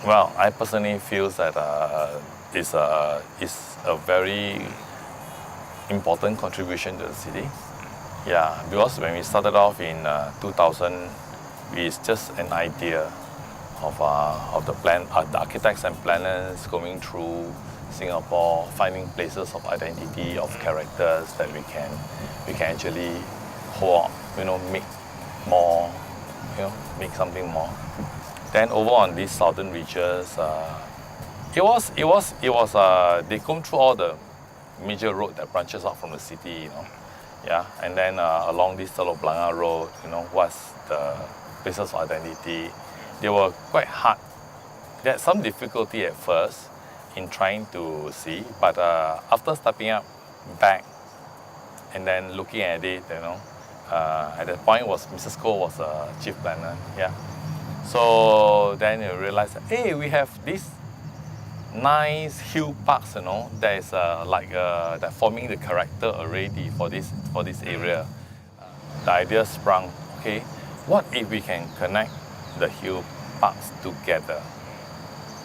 Well, I personally feel that it's a very important contribution to the city. Yeah, because when we started off in 2000, it's just an idea of the plan, the architects and planners going through Singapore, finding places of identity, of characters that we can actually hold, make more, make something more. Then over on these southern reaches, they come through all the major road that branches out from the city, yeah, and then along this Telok Blangah Road, what's the places of identity. They were quite hard. They had some difficulty at first in trying to see, but after stepping up back and then looking at it, at that point was Mrs. Koh was a chief planner, yeah. So then you realize, hey, we have these nice hill parks, that is that forming the character already for this area. The idea sprung, okay, what if we can connect the hill parks together?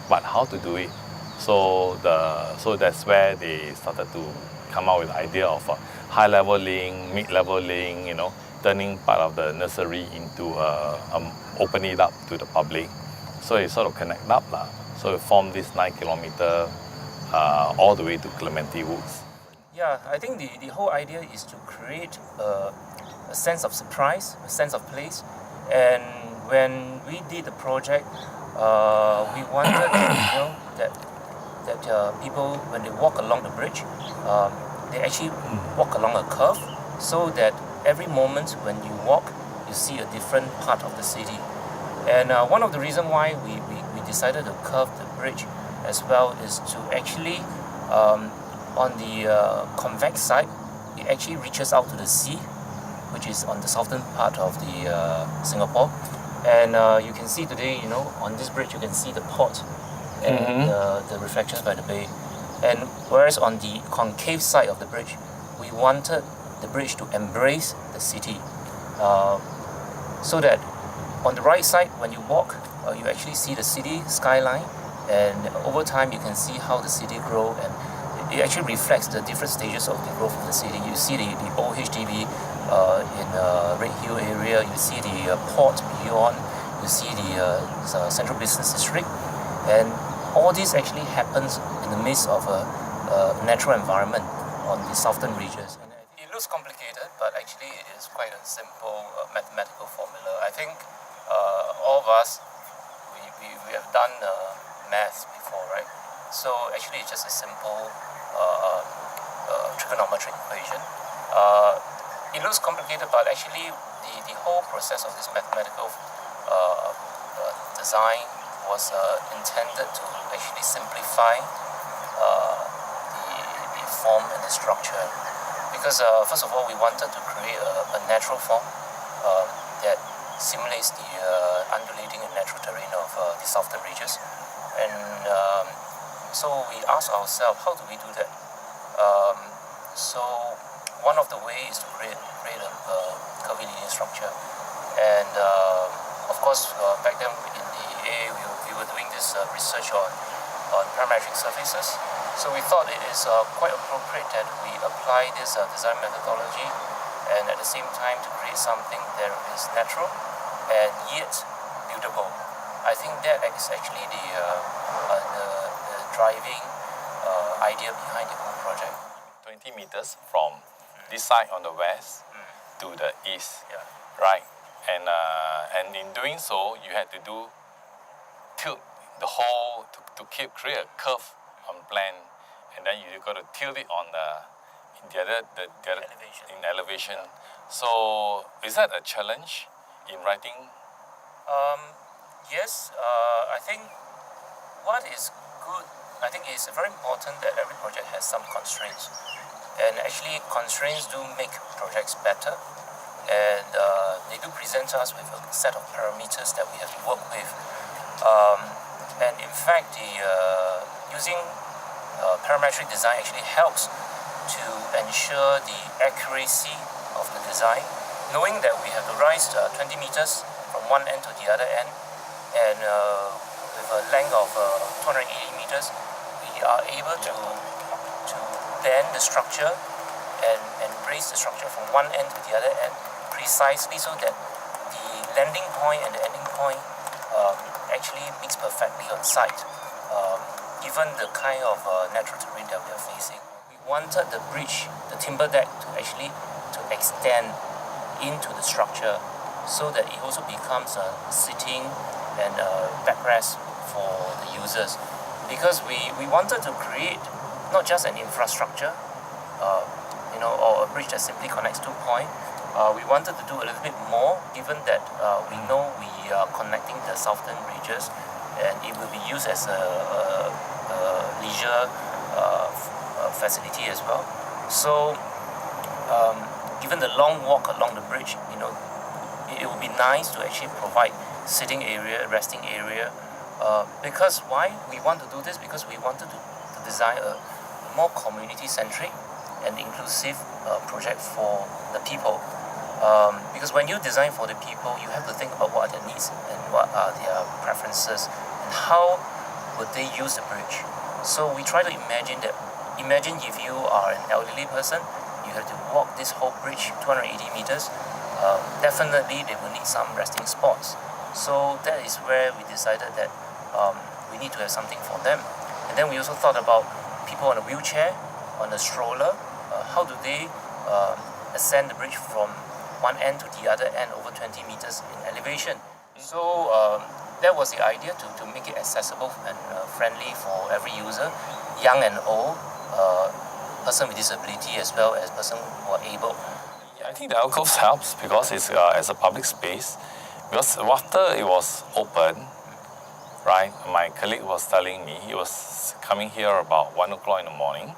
But how to do it? So that's where they started to come out with the idea of a high-level link, mid-level link, turning part of the nursery into opening it up to the public. So it sort of connect up. So it formed this 9-kilometer all the way to Clementi Woods. Yeah, I think the whole idea is to create a sense of surprise, a sense of place. And when we did the project, we wanted that people, when they walk along the bridge, they actually walk along a curve, so that every moment when you walk, you see a different part of the city. And one of the reasons why we decided to curve the bridge as well is to actually, on the convex side, it actually reaches out to the sea, which is on the southern part of the Singapore. And you can see today, on this bridge, you can see the port and the reflections by the bay. And whereas on the concave side of the bridge, we wanted the bridge to embrace the city, so that on the right side, when you walk, you actually see the city skyline, and over time you can see how the city grows, and it actually reflects the different stages of the growth of the city. You see the old HDB in Red Hill area, you see the port beyond, you see the central business district, and all this actually happens in the midst of a natural environment on the southern regions. And it looks complicated, but actually it is quite a simple mathematical formula. I think all of us, we have done math before, right? So actually it's just a simple trigonometric equation. It looks complicated, but actually the whole process of this mathematical design was intended to actually simplify the form and the structure. Because first of all, we wanted to create a natural form that simulates the undulating and natural terrain of the southern regions. And so we asked ourselves, how do we do that? So one of the ways is to create a curvilinear structure. And of course, back then in the AA, we were doing this research on parametric surfaces. So we thought it is quite appropriate that we apply this design methodology, and at the same time to create something that is natural and yet buildable. I think that is actually the driving idea behind the whole project. 20 meters from this side on the west to the east, right? And in doing so, you had to tilt the whole to create a curve on plan, and then you got to tilt it on the other elevation. So is that a challenge in writing? Yes, I think what is good, I think it's very important that every project has some constraints. And actually, constraints do make projects better. And they do present us with a set of parameters that we have to work with. And in fact, using parametric design actually helps to ensure the accuracy of the design, knowing that we have to rise 20 meters from one end to the other end, and with a length of 280 meters, we are able to bend the structure and raise the structure from one end to the other end precisely so that the landing point and the ending point actually meets perfectly on site, given the kind of natural terrain that we are facing. We wanted the bridge, the timber deck, to actually extend into the structure so that it also becomes a sitting and a backrest for the users. Because we wanted to create not just an infrastructure, or a bridge that simply connects two points. We wanted to do a little bit more, given that we know we are connecting the southern ridges, and it will be used as a leisure facility as well. So, given the long walk along the bridge, it would be nice to actually provide sitting area, resting area. Because why we want to do this? Because we wanted to design a more community-centric and inclusive project for the people. Because when you design for the people, you have to think about what are their needs and what are their preferences and how would they use the bridge. So we try to imagine if you are an elderly person, you have to walk this whole bridge 280 meters. Definitely they will need some resting spots. So that is where we decided that we need to have something for them. And then we also thought about people on a wheelchair, on a stroller. How do they ascend the bridge from one end to the other end over 20 meters in elevation? So that was the idea to make it accessible and friendly for every user, young and old, person with disability as well as person who are able. I think the alcoves helps because it's as a public space. Because after it was open, right, my colleague was telling me, he was coming here about 1 o'clock in the morning,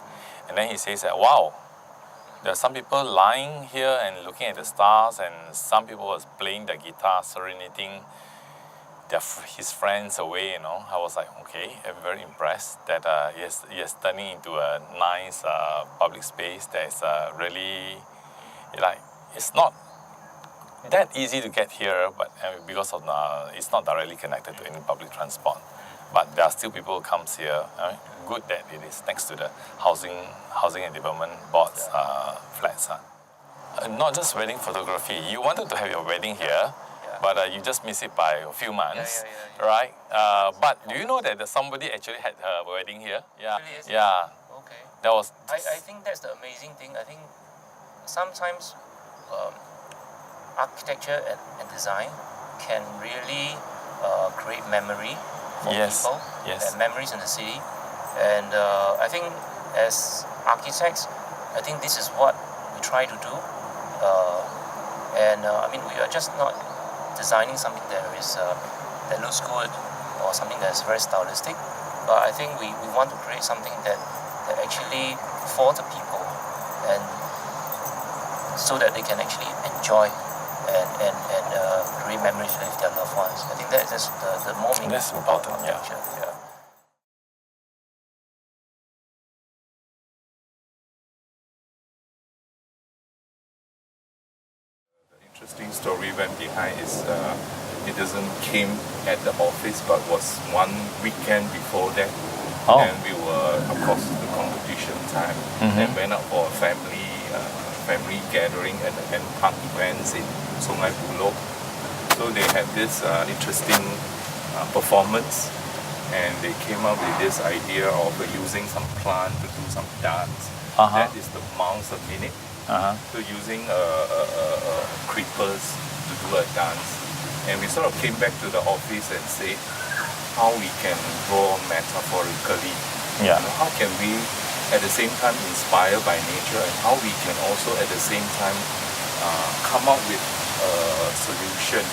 and then he says that, wow, there are some people lying here and looking at the stars, and some people was playing the guitar, serenading his friends away, I was like, okay, I'm very impressed that yes, turning into a nice public space that is really, it's not that easy to get here, but because of it's not directly connected to any public transport. But there are still people who comes here. Good that it is next to the housing and development board's flats. Not just wedding photography. You wanted to have your wedding here, but you just miss it by a few months, right? But do you know that somebody actually had her wedding here? Yeah, Really? yeah. Okay. That was. I think that's the amazing thing. I think sometimes architecture and design can really create memory for people and memories in the city. And I think as architects, I think this is what we try to do. We are just not designing something that looks good or something that's very stylistic, but I think we want to create something that actually for the people, and so that they can actually enjoy and create memories with their loved ones. I think that is the more meaningful. That's important, yeah. Interesting story went behind is it doesn't came at the office, but was one weekend before that. And we were, of course, the competition time, and went out for a family gathering and park events in Sungai Buloh. So they had this interesting performance, and they came up with this idea of using some plant to do some dance. That is the mouse a minute. So using creepers to do a dance, and we sort of came back to the office and said how we can draw metaphorically. How can we at the same time inspired by nature, and how we can also at the same time come up with a solution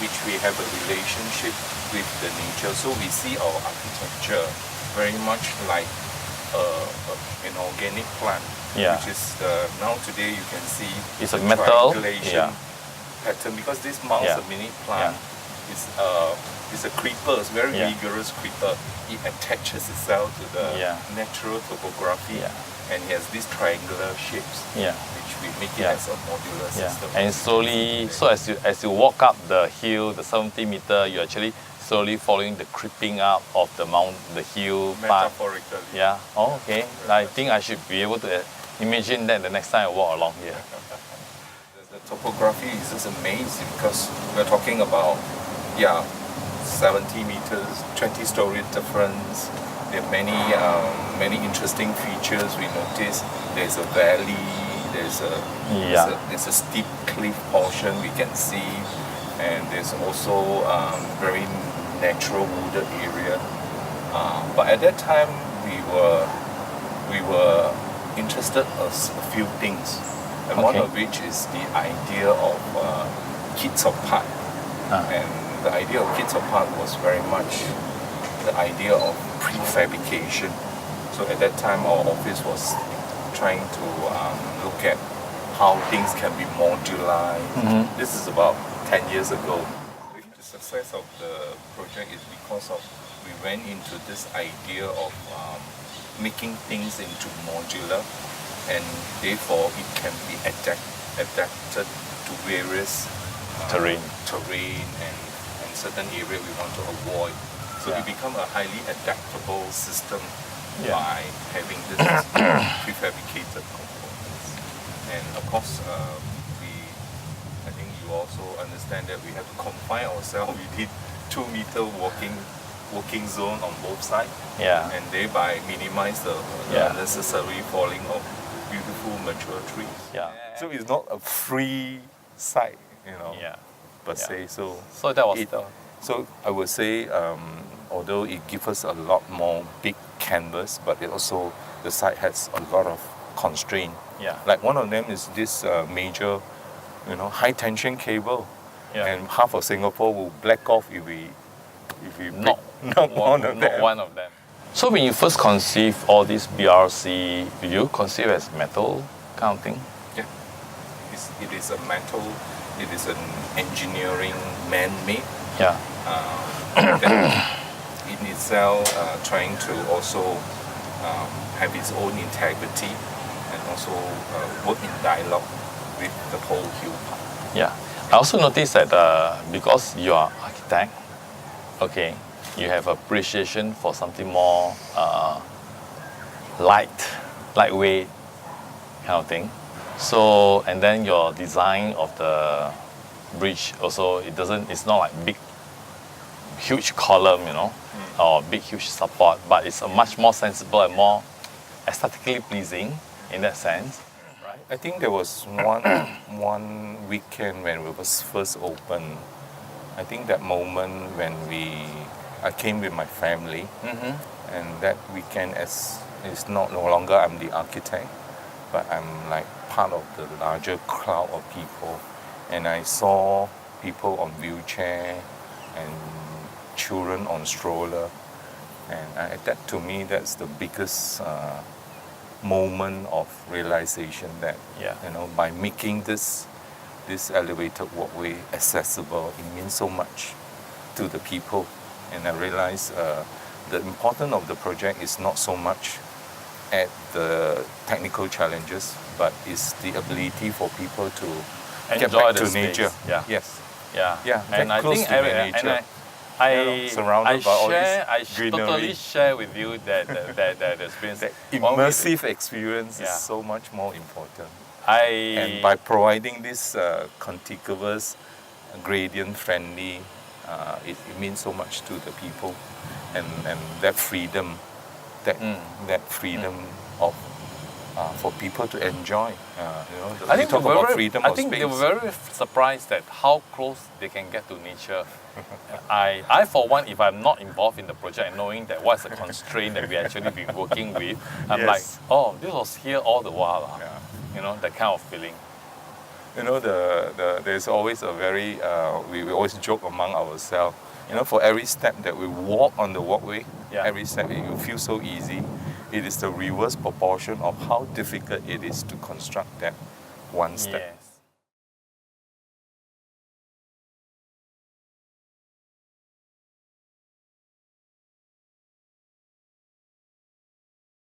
which we have a relationship with the nature. So we see our architecture very much like an organic plant, which is now today you can see it's a metal pattern, because this mouse a mini plant is a creeper, it's very vigorous creeper. It attaches itself to the natural topography and it has these triangular shapes, Yeah. which we make it Yeah. as a modular Yeah. system. And slowly, so as you walk up the hill, the 70 meter, you're actually slowly following the creeping up of the the hill part. Metaphorically. Yeah. Oh, okay. I think I should be able to imagine that the next time I walk along here. The topography is just amazing because we're talking about, 70 meters, 20-story difference. There are many interesting features we notice. There's a valley, there's a steep cliff portion we can see, and there's also very natural wooded area. But at that time we were interested in a few things, and one Okay. of which is the idea of Kids Apart. And the idea of Kids Apart was very much the idea of prefabrication. So at that time our office was trying to look at how things can be modularized. This is about 10 years ago. The success of the project is because of we went into this idea of making things into modular, and therefore it can be adapted to various Terrain. and certain area we want to avoid. So Yeah. it become a highly adaptable system Yeah. by having this prefabricated components. And of course, I think you also understand that we have to confine ourselves within 2-meter walking zone on both sides, Yeah. and thereby minimize the Yeah. unnecessary falling of beautiful mature trees. Yeah. So it's not a free site, Yeah. per Yeah. se. So that was So I would say, although it gives us a lot more big canvas, but it also the site has a lot of constraint. Yeah. Like one of them is this major, high tension cable, Yeah. and half of Singapore will black off if we not not one of them. one of them. So when you first conceive all this BRC, did you conceive as metal kind of thing? Yeah, it is a metal. It is an engineering man-made. Yeah. That in itself trying to also have its own integrity and also work in dialogue with the whole hill part. Yeah. I also noticed that because you are architect, okay, you have appreciation for something more lightweight kind of thing. So, and then your design of the bridge also, it's not like big, huge column, or big, huge support, but it's a much more sensible and more aesthetically pleasing in that sense. Right? I think there was one weekend when we was first open. I think that moment when I came with my family, and that weekend it's no longer I'm the architect, but I'm like part of the larger crowd of people, and I saw people on wheelchair and children on stroller, and that to me that's the biggest moment of realization that Yeah. by making this elevated walkway accessible, it means so much to the people. And I realized the importance of the project is not so much at the technical challenges, but is the ability for people to get Enjoy back the to space. nature. Yeah. Yes. Yeah. Yeah, And get I close think to the nature. Surrounded by all this I greenery. totally share with you that experience. That One way- immersive experience Yeah. is so much more important. I And by providing this contiguous, gradient-friendly, it means so much to the people, and that freedom, that freedom of for people to enjoy. I think we talk they were about very, freedom I of think space. they were very surprised at how close they can get to nature. I for one, if I'm not involved in the project and knowing that what's the constraint that we actually be working with, I'm Yes. like, oh, this was here all the while. Yeah. That kind of feeling. There's always a very we always joke among ourselves. For every step that we walk on the walkway, Yeah. every step you feel so easy. It is the reverse proportion of how difficult it is to construct that one step. Yes.